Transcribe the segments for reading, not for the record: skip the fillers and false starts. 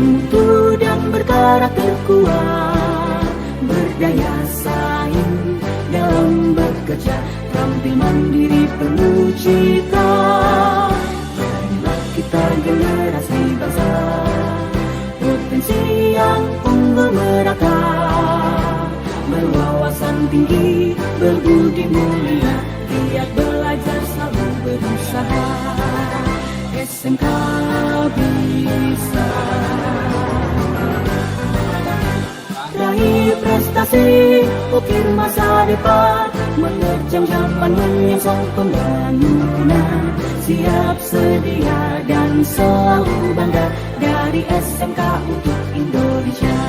bermutu dan berkarakter kuat, berdaya saing dalam bekerja, tampil mandiri penuh cita. Jadilah kita generasi bangsa, potensi yang unggul merata, berwawasan tinggi, berbudi mulia, giat belajar selalu berusaha. SMK bisa raih prestasi, ukir masa depan, menerjang zaman menyongsong pembangunan. Siap sedia dan selalu bangga, dari SMK untuk Indonesia.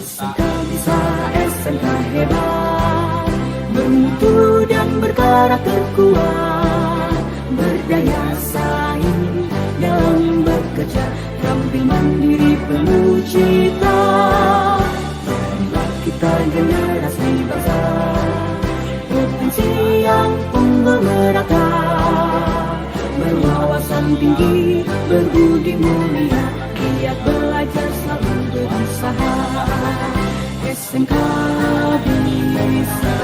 SMK bisa, SMK hebat, bermutu dan berkarakter kuat, berdaya saing dalam bekerja, tampil mandiri penuh cita. Jadilah kita generasi bangsa, potensi yang unggul merata, berwawasan tinggi, berbudi mulia, giat belajar selalu berusaha. SMK bisa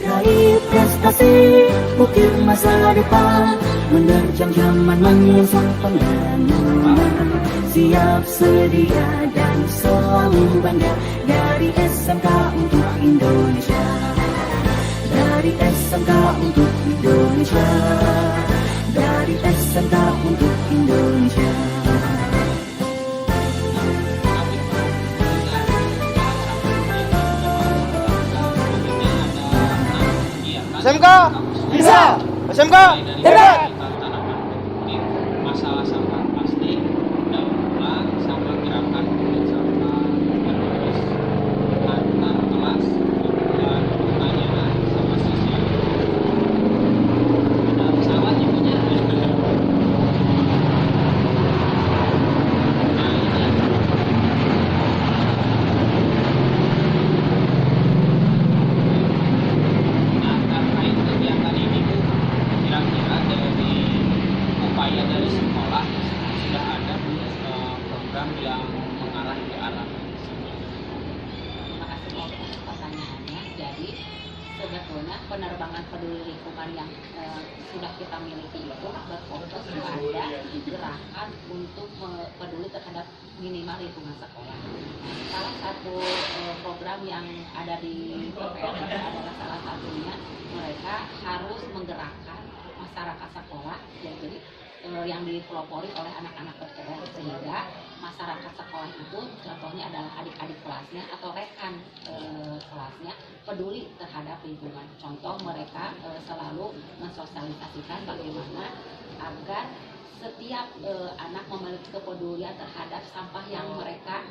raih prestasi, ukir masa depan, menerjang zaman menyongsong pembangunan. Siap sedia dan selalu bangga, dari SMK untuk Indonesia. Dari SMK untuk Indonesia. Dari SMK untuk Indonesia. SMK bisa, SMK hebat. Masalah sampah plastik, daur ulang, sama gerakan kulit sampah, terus antar kelas, dan pertanyaan sama sosial. Ada pesawat ya punya. Upaya dari sekolah sudah ada program yang mengarah ke arah sini. Terima kasih atas pertanyaannya. Jadi sebetulnya penerbangan peduli lingkungan yang sudah kita miliki itu berfokus pada gerakan untuk peduli terhadap minimal lingkungan sekolah. Salah satu program yang ada di PPL adalah salah satunya mereka harus menggerakkan masyarakat sekolah, ya, jadi yang dipelopori oleh anak-anak PPL, sehingga masyarakat sekolah itu contohnya adalah adik-adik kelasnya atau rekan kelasnya peduli terhadap lingkungan. Contoh, mereka selalu mensosialisasikan bagaimana agar setiap anak memiliki kepedulian terhadap sampah yang mereka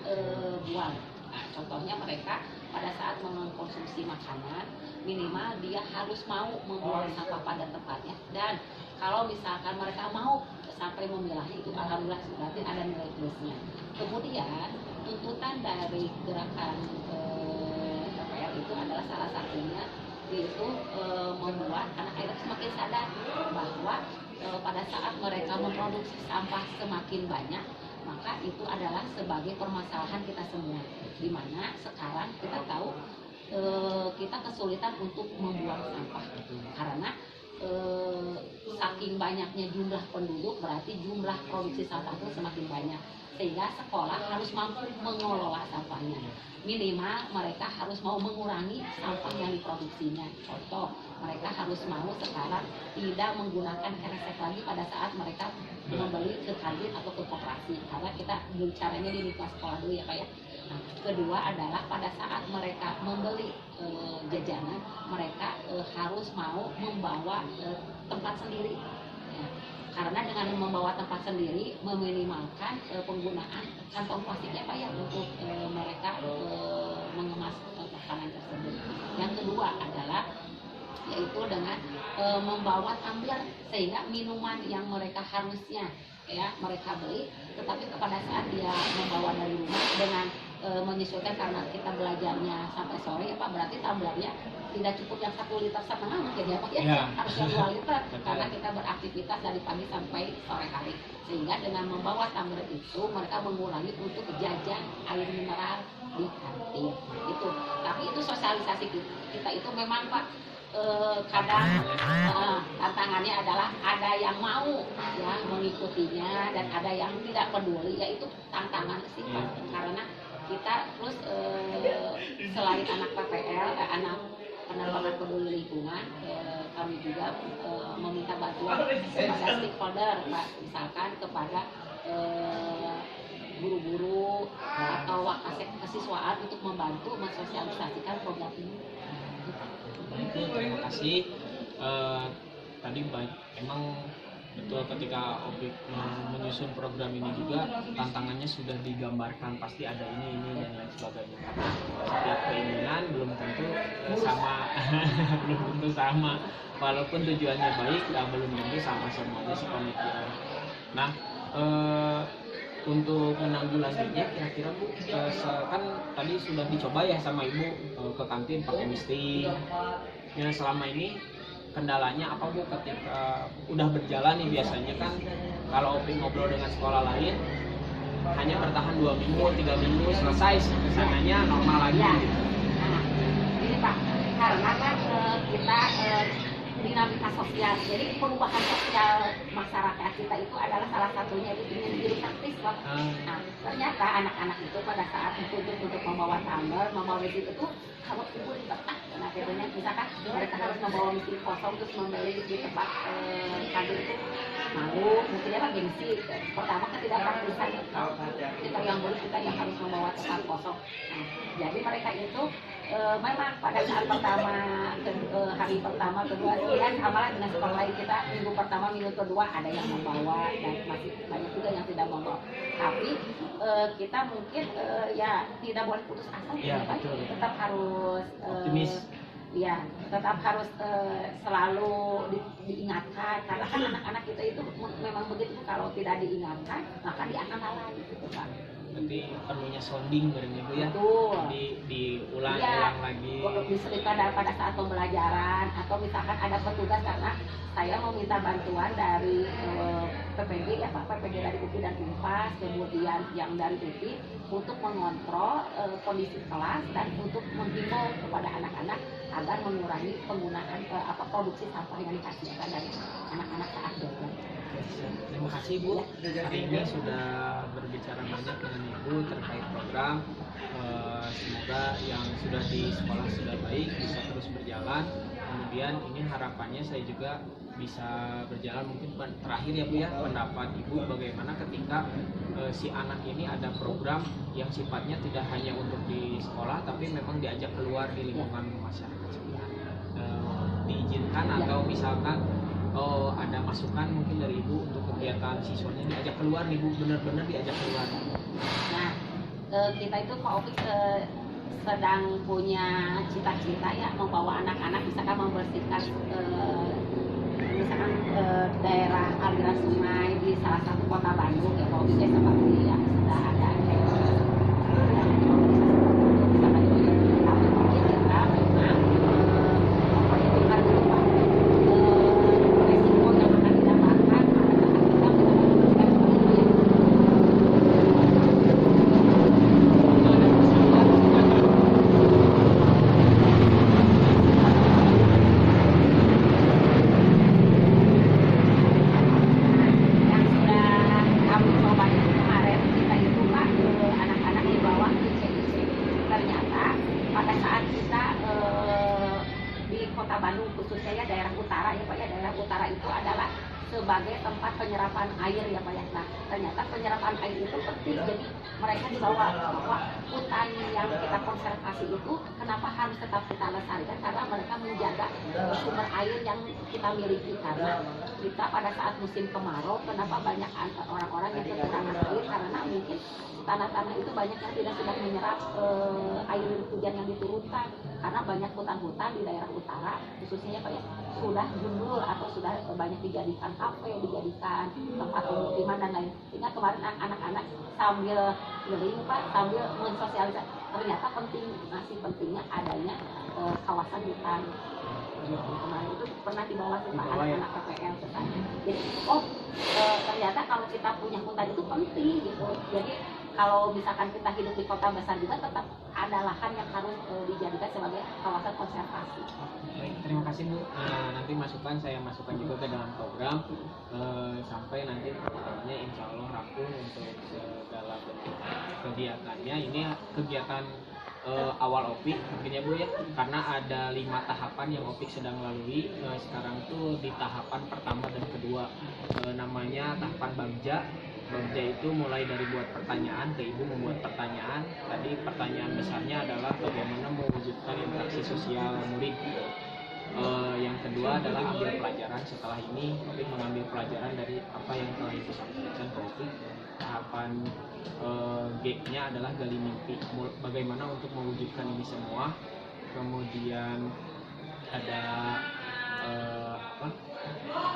buang. Nah, contohnya mereka pada saat mengkonsumsi makanan, minimal dia harus mau membuang sampah pada tempatnya, dan kalau misalkan mereka mau sampai memilahnya, itu alhamdulillah berarti ada nilai plusnya. Kemudian tuntutan dari gerakan PPL itu adalah salah satunya yaitu membuat anak-anak semakin sadar bahwa pada saat mereka memproduksi sampah semakin banyak, maka itu adalah sebagai permasalahan kita semua, di mana sekarang kita tahu kita kesulitan untuk membuang sampah karena saking banyaknya jumlah penduduk, berarti jumlah produksi sampah itu semakin banyak, sehingga sekolah harus mampu mengelola sampahnya. Minimal mereka harus mau mengurangi sampah yang diproduksinya. Contoh, mereka harus mau sekarang tidak menggunakan kresek lagi pada saat mereka membeli ke kantin atau ke koperasi, karena kita bicaranya di lingkungan sekolah dulu ya Pak ya. Nah, kedua adalah pada saat mereka membeli jajanan, mereka harus mau membawa tempat sendiri ya. Karena dengan membawa tempat sendiri meminimalkan penggunaan kantong plastik ya Pak ya untuk mereka mengemas makanan tersebut. Yang kedua adalah yaitu dengan membawa tumbler, sehingga minuman yang mereka harusnya ya mereka beli, tetapi pada saat dia membawa dari rumah dengan menyesuaikan karena kita belajarnya sampai sore ya Pak, berarti tumblernya tidak cukup yang 1,5 liter mungkin ya Pak ya, Ya. harus yang 2 liter karena kita beraktivitas dari pagi sampai sore hari, sehingga dengan membawa tumbler itu mereka mengurangi untuk jajan air mineral di kantin itu. Tapi itu sosialisasi kita itu memang Pak, kadang tantangannya adalah ada yang mau ya mengikutinya dan ada yang tidak peduli, yaitu tantangan sih Pak. Karena kita terus selain anak PPL, anak penerbangan peduli lingkungan, kami juga meminta bantuan kepada stakeholder Pak, misalkan kepada guru-guru atau wakasek kesiswaan untuk membantu mensosialisasikan program ini. Terima kasih. Tadi emang betul ketika Opik menyusun program ini juga tantangannya sudah digambarkan, pasti ada ini dan lain sebagainya. Karena setiap keinginan belum tentu sama, belum tentu sama. Walaupun tujuannya baik, belum tentu sama semuanya sih pemikiran. Nah, untuk menanggulanginya kira-kira Bu, kan tadi sudah dicoba ya sama Ibu ke kantin pakai misting. Ya, selama ini kendalanya apa Bu ketika udah berjalan nih? Biasanya kan kalau Opik ngobrol dengan sekolah lain hanya bertahan 2 minggu, 3 minggu selesai, kesananya normal lagi. Ya. Nah, ini Pak, karena kan kita dinamika sosial, jadi perubahan sosial masyarakat kita itu adalah salah satunya itu dengan diri praktis Pak. Nah, ternyata anak-anak itu pada saat untuk membawa tumbler, membawa mesin itu kalau ibu ditetap, nah biasanya misalkan mereka harus membawa mesin kosong terus membeli di tempat kantin itu malu, mungkin apa gengsi. Pertama ketidakpraktisan kita yang boleh, kita yang harus membawa tempat kosong. Nah, jadi mereka itu memang pada saat pertama, hari pertama, kedua, dan amalan dengan sekolah lain kita minggu pertama, minggu kedua ada yang membawa dan masih banyak juga yang tidak membawa. Tapi kita mungkin ya tidak boleh putus asa, Ya, Pak. betul. Tetap harus Optimis. Ya, tetap harus selalu diingatkan karena kan anak-anak kita itu memang begitu, kalau tidak diingatkan maka dia akan lalai gitu Pak. Berarti perlunya sounding bareng Ibu ya. Betul. Diulang-ulang lagi. Diselipkan pada saat pembelajaran atau misalkan ada petugas, karena saya meminta bantuan dari PPG ya Pak, PPG dari UPI dan UNPAS, kemudian yang dari UPI untuk mengontrol kondisi kelas dan untuk menghimbau kepada anak-anak agar mengurangi penggunaan produksi sampah yang dihasilkan dari anak-anak saat belajar. Terima kasih Bu, hari ini sudah berbicara banyak dengan Ibu terkait program. Semoga yang sudah di sekolah sudah baik bisa terus berjalan. Kemudian ini harapannya saya juga bisa berjalan. Mungkin terakhir ya Bu ya, pendapat Ibu bagaimana ketika si anak ini ada program yang sifatnya tidak hanya untuk di sekolah tapi memang diajak keluar di lingkungan masyarakat sekitar. Diizinkan atau misalkan ada masukan mungkin dari Ibu untuk kegiatan siswanya diajak keluar nih Bu, benar-benar diajak keluar. Nah, kita itu Pak Opik sedang punya cita-cita ya membawa anak-anak misalkan membersihkan misalkan daerah aliran sungai di salah satu kota Bandung ya Pak Opik ya, seperti yang sudah ada misalkan itu. Tapi mungkin kita memang memperhitungkan dulu Pak resiko yang akan didapatkan pada saat kita membersihkan sungai itu. Yang sudah kami coba itu kemarin, kita itu Pak, anak-anak dibawa ke CIC. Ternyata pada saat kita di kota Bandung khususnya ya daerah utara ya Pak ya, daerah utara itu adalah sebagai tempat penyerapan air ya Pak ya. Nah, ternyata penyerapan air itu penting, jadi mereka dibawa bahwa hutan yang kita konservasi itu kenapa harus tetap kita lestarikan, karena mereka menjaga sumber air yang kita miliki. Karena kita pada saat musim kemarau kenapa banyak orang-orang yang kekurangan air, karena mungkin tanah-tanah itu banyak yang tidak sudah menyerap air hujan yang diturunkan. karena banyak hutan-hutan di daerah utara khususnya Pak ya sudah gundul atau sudah banyak dijadikan kafe, dijadikan tempat pemukiman dan lain. Sehingga kemarin anak-anak sambil ngering Pak, sambil mensosialisasi ternyata masih pentingnya adanya kawasan hutan. Kemarin itu pernah dibawa sih Pak anak-anak PPL ke sana. Jadi ternyata kalau kita punya hutan itu penting gitu. Jadi kalau misalkan kita hidup di kota besar juga tetap ada lahan yang harus dijadikan sebagai kawasan konservasi. Baik, terima kasih Bu. Nanti saya masukkan juga ke dalam program sampai nanti programnya insya Allah rampung untuk segala bentuk kegiatannya. Ini kegiatan awal OPIK mungkin ya Bu ya, karena ada 5 tahapan yang OPIK sedang lalui. Sekarang tuh di tahapan pertama dan kedua, namanya tahapan Bagja. Bagja itu mulai dari buat pertanyaan, ke ibu membuat pertanyaan. Tadi pertanyaan besarnya adalah bagaimana mewujudkan interaksi sosial murid. Yang kedua adalah ambil pelajaran. Setelah ini OPIK mengambil pelajaran dari apa yang telah ibu sampaikan ke OPIK. Tahapan G-nya adalah gali mimpi, bagaimana untuk mewujudkan ini semua. Kemudian ada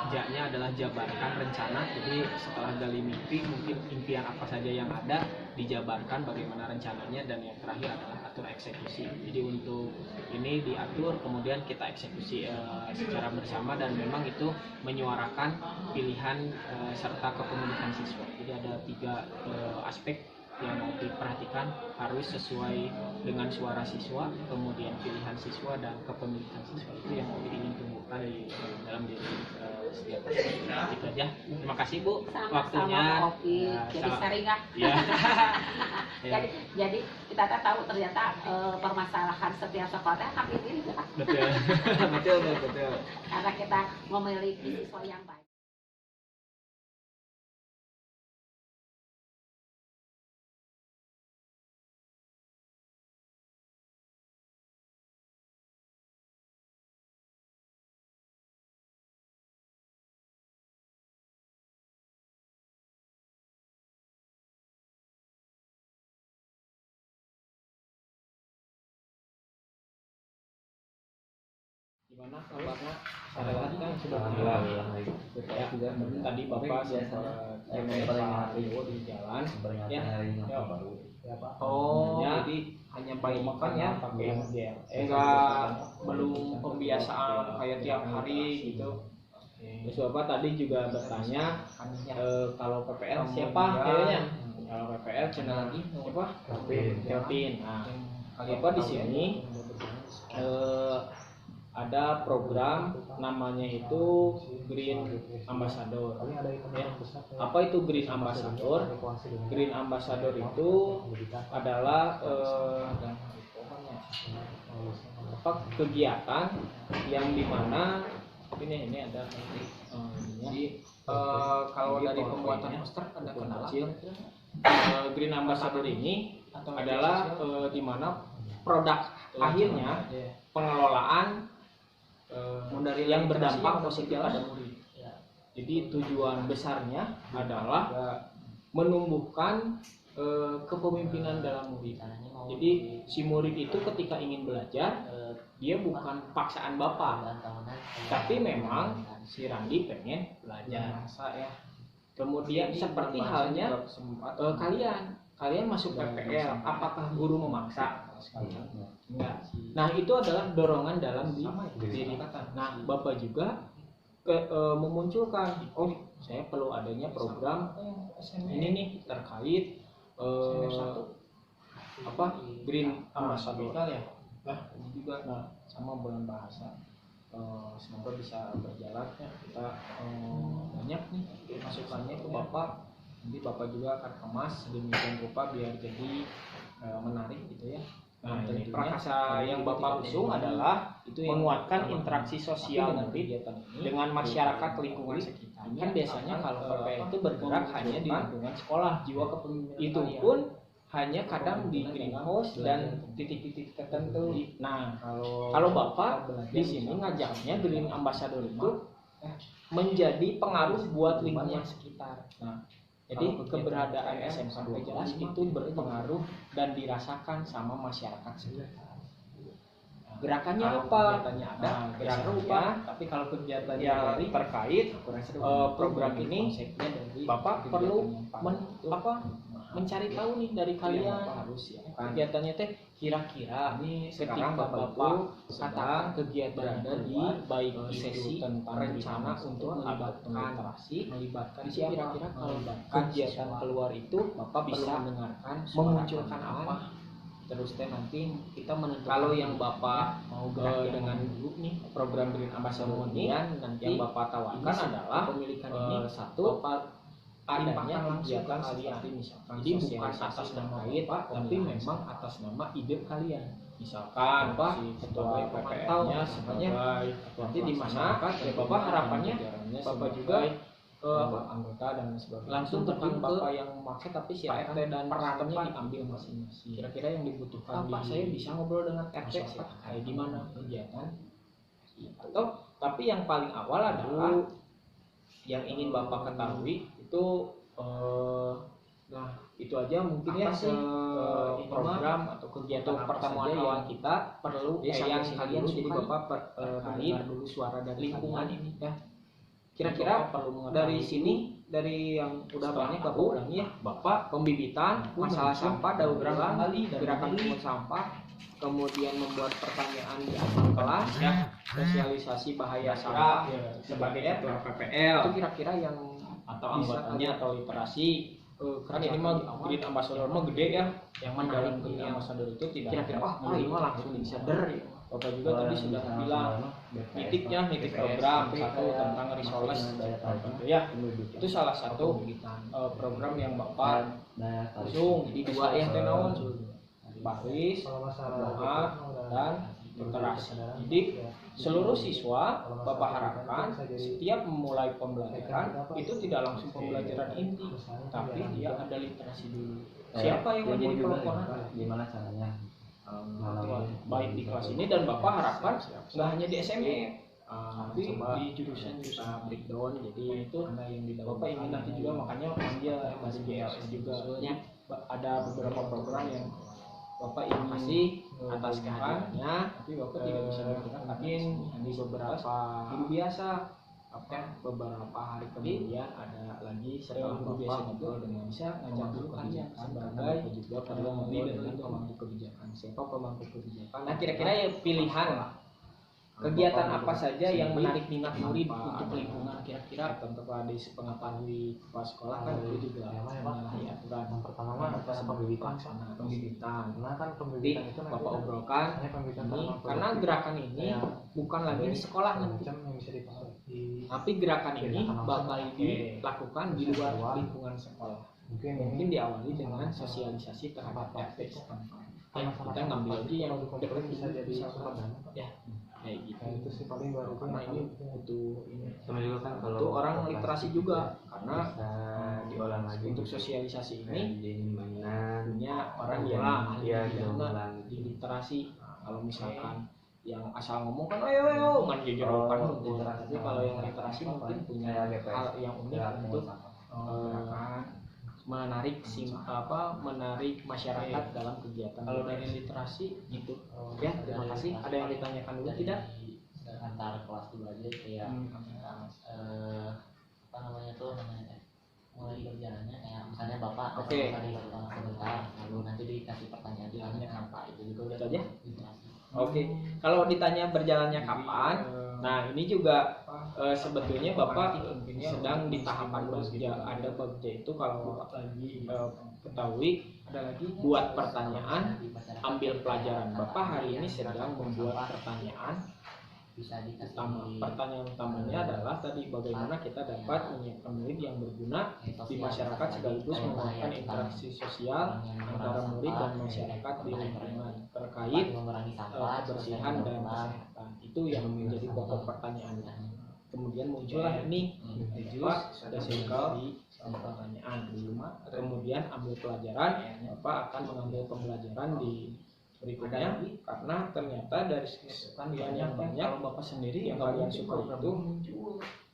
J-nya adalah jabarkan rencana. Jadi setelah gali mimpi, mungkin impian apa saja yang ada dijabarkan bagaimana rencananya, dan yang terakhir adalah atur eksekusi. Jadi untuk ini diatur, kemudian kita eksekusi secara bersama, dan memang itu menyuarakan pilihan serta kepemilikan siswa. Jadi ada 3 aspek yang mau diperhatikan, harus sesuai dengan suara siswa, kemudian pilihan siswa, dan kepemilikan siswa. Itu yang kami ingin tumbuhkan di dalam diri setiap siswa. Itu aja. Terima kasih Bu waktunya. Jadi sering ya. Jadi kita tahu ternyata permasalahan setiap sekolah hampir mirip ya. Betul. Karena kita memiliki siswa yang baik. Gimana kabarnya? Saya kan sudah bilang ya, tadi Bapak sempat Pak Rio di jalan ya. Jadi hanya bayi makan ya pakai belum pembiasaan kayak tiap hari gitu. Terus Bapak tadi juga bertanya kalau PPL siapa kayaknya? Kalau PPL channel lagi siapa? Kelvin. Nah, Bapak di sini ada program namanya itu Green Ambassador. Ya. Apa itu Green Ambassador? Green Ambassador itu adalah kegiatan yang dimana ini ada jadi kalau dari pembuatan poster ada kenalan. Green Ambassador ini adalah dimana produk akhirnya pengelolaan yang berdampak positif pada murid. Jadi tujuan besarnya adalah menumbuhkan kepemimpinan dalam murid. Jadi si murid itu ketika ingin belajar, dia bukan paksaan bapak, tapi memang si Randi pengen belajar. Kemudian seperti halnya kalian masuk PPL, apakah guru memaksa? Enggak. Nah, itu adalah dorongan dalam diri. Nah, Bapak juga memunculkan, saya perlu adanya program ini nih terkait Green Ambassador ya. Ini juga sama bulan bahasa. Semoga bisa berjalan ya. Kita banyak nih masukannya ke Bapak. Nanti Bapak juga akan kemas demikian rupa biar jadi menarik gitu ya. Nah, prakasa yang Bapak usung adalah itu menguatkan interaksi sosial murid dengan masyarakat lingkungan sekitar. Kan biasanya kalau PPL itu bergerak hanya di lingkungan sekolah, jiwa kepemimpinan itu pun hanya kadang di greenhouse dan titik-titik tertentu. Nah, kalau Bapak di sini ngajaknya Green Ambassador itu menjadi pengaruh buat lingkungan sekitar. Nah, jadi keberadaan SMK 12 itu berpengaruh dan dirasakan sama masyarakat sekitar. Nah, gerakannya Kalau apa? kegiatannya ada, Nah, gerakannya serupa. Tapi kalau kegiatannya yang dari terkait program ini, konsepnya dari Bapak kegiatan perlu yang paling itu mencari tahu nih dari yang kalian Bapak harus siapkan. kegiatannya teh kira-kira Ini ketika sekarang Bapak Bapak itu katakan kegiatan berada di di baik sesi itu tentang rencana di untuk mana melibatkan melibatkan Jadi siapa, kira-kira kalau melibatkan kegiatan siswa. keluar itu Bapak bisa bisa mendengarkan memunculkan suara apa, terus teh nanti kita menentukan kalau yang Bapak mau gerak yang dengan mana dulu nih program Green Ambassador ini kemudian nanti yang Bapak tawarkan ini adalah kepemilikan ini satu Bapak adanya limpahkan langsung kegiatan ke kalian. seperti misalkan Jadi bukan sosialisasi atas nama terkait, Bapak, tapi pemilihan memang sampah. atas nama ide kalian. Misalkan Bapak si sebagai ketua pemantau, PPN-nya semuanya sebagai nanti di pelaksana, masyarakat ya Bapak harapannya jajarannya Bapak sebagai, juga anggota dan sebagainya. langsung Itu terjun bukan ke Bapak yang memaksa, tapi Pak silakan RT dan perannya setempat. diambil masing-masing. Kira-kira yang dibutuhkan Pak, di saya bisa ngobrol dengan RT, masyarakat Pak. kayak gimana Kegiatan atau tapi yang paling awal adalah yang ingin Bapak ketahui itu nah itu aja mungkin ya Apa sih, ini program atau kegiatan untuk apa pertemuan saja awal yang kita perlu sampai yang sini kalian dulu. jadi Jadi Bapak dengar dulu suara dari lingkungan kalian. ini Ya kira-kira Bapak perlu mengetahui dari dulu. sini dari yang udah Setelah banyak tahu, Bapak ulangi ya Bapak pembibitan masalah muncul sampah daur beberapa ulang kali dan gerakan kembali. pungut sampah kemudian membuat pertanyaan di awal kelas ya sosialisasi bahaya kira sampah sebagai DPR. ketua PPL Itu kira-kira yang atau bisa anggotanya kalian atau literasi kan ini kerjakan mah di awal. Green Ambassador mah gede ya yang dalam menarik Green yang Ambassador itu tidak kira-kira wah ini mah langsung bisa der ya. Bapak juga tadi sudah bilang nitiknya nitik program satu tentang resource gitu ya itu salah satu program yang Bapak usung Jadi dua ya tenawan baris doa dan literasi. Jadi seluruh siswa Bapak harapkan setiap memulai pembelajaran itu tidak langsung pembelajaran inti, tapi dia ada literasi dulu. Siapa yang menjadi pelopor? Gimana caranya? Baik di kelas ini dan Bapak harapkan nggak hanya di SME, tapi coba di jurusan-jurusan breakdown jadi itu yang di Bapak ingin nanti juga makanya panggil dari GLS juga ada beberapa program yang Bapak ingin kasih atas kehadirannya, tapi Bapak tidak bisa bergerak mungkin di beberapa guru biasa beberapa hari kemudian ada lagi setelah guru biasa Bapak itu ngobrol dengan bisa ngajak dulu kalian sebagai juga pada dengan pemangku kebijakan. Siapa pemangku kebijakan? Nah kira-kira ya pilihan kegiatan apa saja yang menarik minat murid untuk lingkungan kira-kira tentu di sepengetahui kepala sekolah kan itu juga menyalahi aturan. Yang pertama mah pembibitan. Pembibitan. Karena kan nanti pembibitan itu Bapak obrolkan hanya pembibitan ini tanaman karena produktif. gerakan ini bukan lagi di sekolah nanti macam yang bisa dipakai tapi gerakan ini bakal dilakukan di luar lingkungan sekolah. Mungkin diawali dengan sosialisasi terhadap RT setempat. Kita ngambil aja yang dekat bisa jadi sumber ya kayak gitu. Nah, itu sih paling baru Karena ini butuh ini sama juga kan kalau itu orang literasi juga karena bisa diolah lagi untuk sosialisasi ini di mainan punya orang Iya, yang iya, bidangnya diulang. di literasi. Nah, kalau misalkan yang asal ngomong kan ayo ngan jejerokan tapi kalau yang literasi mungkin punya hal yang unik untuk menarik menarik masyarakat dalam kegiatan. Kalau dari literasi gitu ya, terima kasih. Ada yang ditanyakan dulu tidak? Antar kelas dulu aja kayak apa namanya tuh mulai kerjaannya kayak misalnya bapak Oke. tadi sebentar lalu nanti dikasih pertanyaan jalannya apa itu juga udah Itu aja? literasi. Oke, kalau ditanya berjalannya kapan, nah ini juga sebetulnya Bapak sedang di tahapan bagja. Ada bagja itu kalau lagi ketahui ada lagi buat pertanyaan, ambil pelajaran. Bapak hari ini sedang membuat pertanyaan. Bisa dikasih Pertanyaan utamanya adalah tadi bagaimana kita dapat menyiapkan murid yang berguna di masyarakat sekaligus menguatkan interaksi sosial antara murid dan masyarakat di lingkungan terkait mengurangi sampah kebersihan dan kesehatan. Itu yang menjadi pokok pertanyaannya. Kemudian muncullah ini Pak sudah sekali pertanyaan kemudian ambil pelajaran. Bapak akan mengambil pembelajaran di berikutnya karena ternyata dari sekian yang banyak kalau Bapak sendiri yang kalian suka itu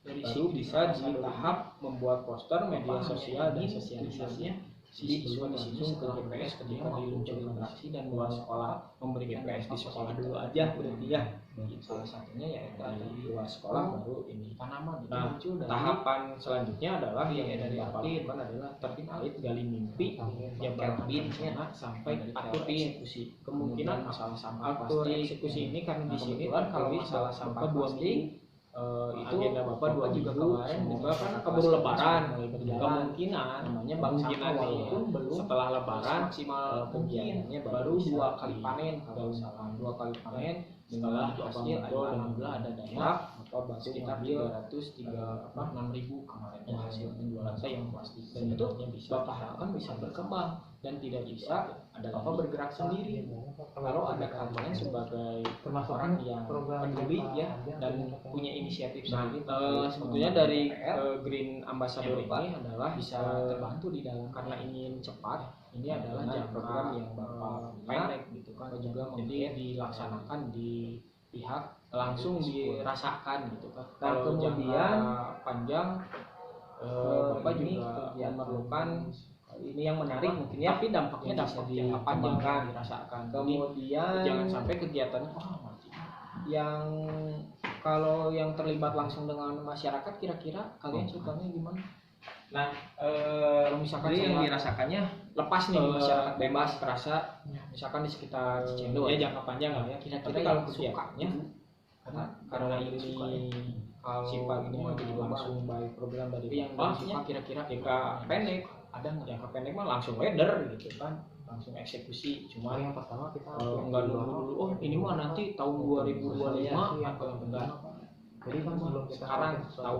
dari situ bisa di tahap membuat poster media sosial dan sosialisasinya siswa di sini setelah GPS ketika diluncurkan interaksi dan dua sekolah memberi GPS di sekolah dulu aja berarti ya. Salah satunya ya dari luar sekolah baru ini tanaman. Nah, tahapan selanjutnya adalah yang dari lakukan adalah terkait gali mimpi yang berlebih sampai atur eksekusi. Kemungkinan masalah sampah atur eksekusi ini karena di sini kan kalau masalah sampah 2 minggu itu agenda Bapak 2 juga kemarin juga kan keburu lebaran kemungkinan namanya kemungkinan itu belum setelah lebaran maksimal kegiatannya baru 2 kali panen kalau salah 2 kali panen setelah hasil ada dana atau sekitar 306.000 kemarin hasil penjualan saya yang plastik dan itu Bapak harapkan bisa berkembang dan tidak bisa ada Bapak bergerak sendiri kalau ada kalian sebagai orang yang peduli ya dan punya inisiatif sendiri. Sebetulnya dari Green Ambassador ini adalah bisa terbantu di dalam karena ingin cepat. Ini adalah program yang Bapak pendek gitu kan juga jadi dilaksanakan di pihak langsung dirasakan gitu kan. Kalau kemudian panjang Bapak juga memerlukan ini yang menarik mungkin ya, tapi dampaknya dampak jangka panjang kan dirasakan. Kemudian jangan sampai kegiatan yang kalau yang terlibat langsung dengan masyarakat kira-kira kalian sukanya gimana? Nah, misalkan yang dirasakannya lepas nih di masyarakat bebas kerasa, misalkan di sekitar Cicendo ya jangka panjang lah ya. Kira-kira kalau sukanya karena ini kalau sifat ini mah jadi langsung by program dari yang suka kira-kira jangka pendek ada nggak jangka pendek mah langsung leader gitu kan langsung eksekusi cuma yang pertama kita nggak nunggu dulu oh ini mah nanti tahun 2025 atau enggak jadi kan sebelum sekarang tahun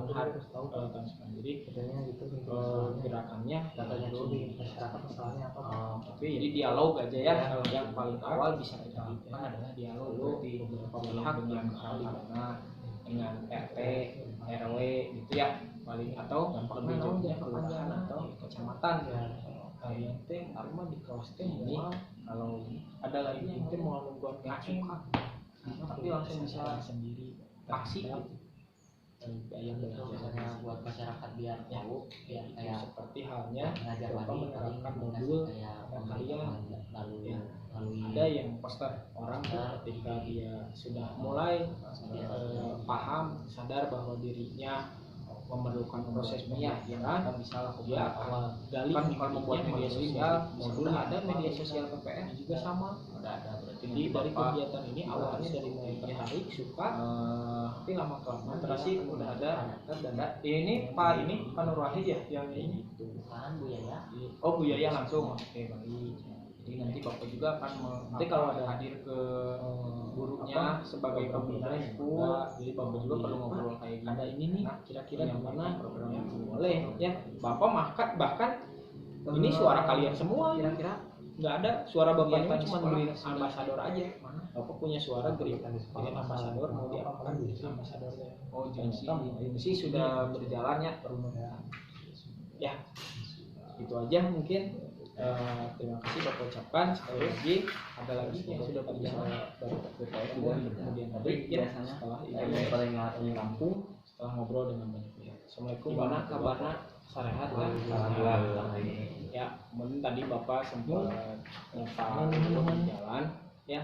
jadi gerakannya katanya dulu di masyarakat misalnya apa tapi jadi dialog aja ya yang paling awal bisa kita lakukan adalah dialog dulu di beberapa pihak yang karena dengan RT RW gitu ya paling atau lebih jauhnya kelurahan atau kecamatan ya kalian teh rumah di kelas teh ini kalau ada lagi yang teh mau membuat suka tapi langsung bisa sendiri aksi gitu yang biasanya buat masyarakat biar tahu ya kayak seperti halnya ngajar Bapak lagi menerapkan modul kalian lalu ada yang poster orang tuh ketika dia sudah mulai paham sadar bahwa dirinya memerlukan proses ya kan bisa lakukan dia awal gali kan kalau membuat media sosial sudah ada media sosial PPN juga sama ada berarti dari kegiatan ini awalnya dari mulai tertarik suka tapi lama kelamaan terasi udah ada dan ini Pak Nur Wahid ya yang ini bukan Bu Yaya oh Bu Yaya langsung oke baik jadi nanti Bapak juga akan nanti kalau ada hadir ke gurunya sebagai pembina juga jadi Bapak juga perlu ngobrol kayak gini ada ini nih kira-kira gimana program yang boleh ya Bapak bahkan ini suara kalian semua kira-kira nggak ada suara Bapak cuma Green Ambassador aja Bapak punya suara Green Ambassador mau diapakan Ambassadornya oh jadi sih sudah berjalan ya itu aja mungkin. Terima kasih Bapak ucapkan sekali lagi ada lagi yang sudah berbicara dari PPS kemudian tadi ya setelah ini paling kampung setelah ngobrol dengan banyak pihak. Assalamualaikum gimana kabarnya sehat kan ya mungkin tadi Bapak sempat jalan ya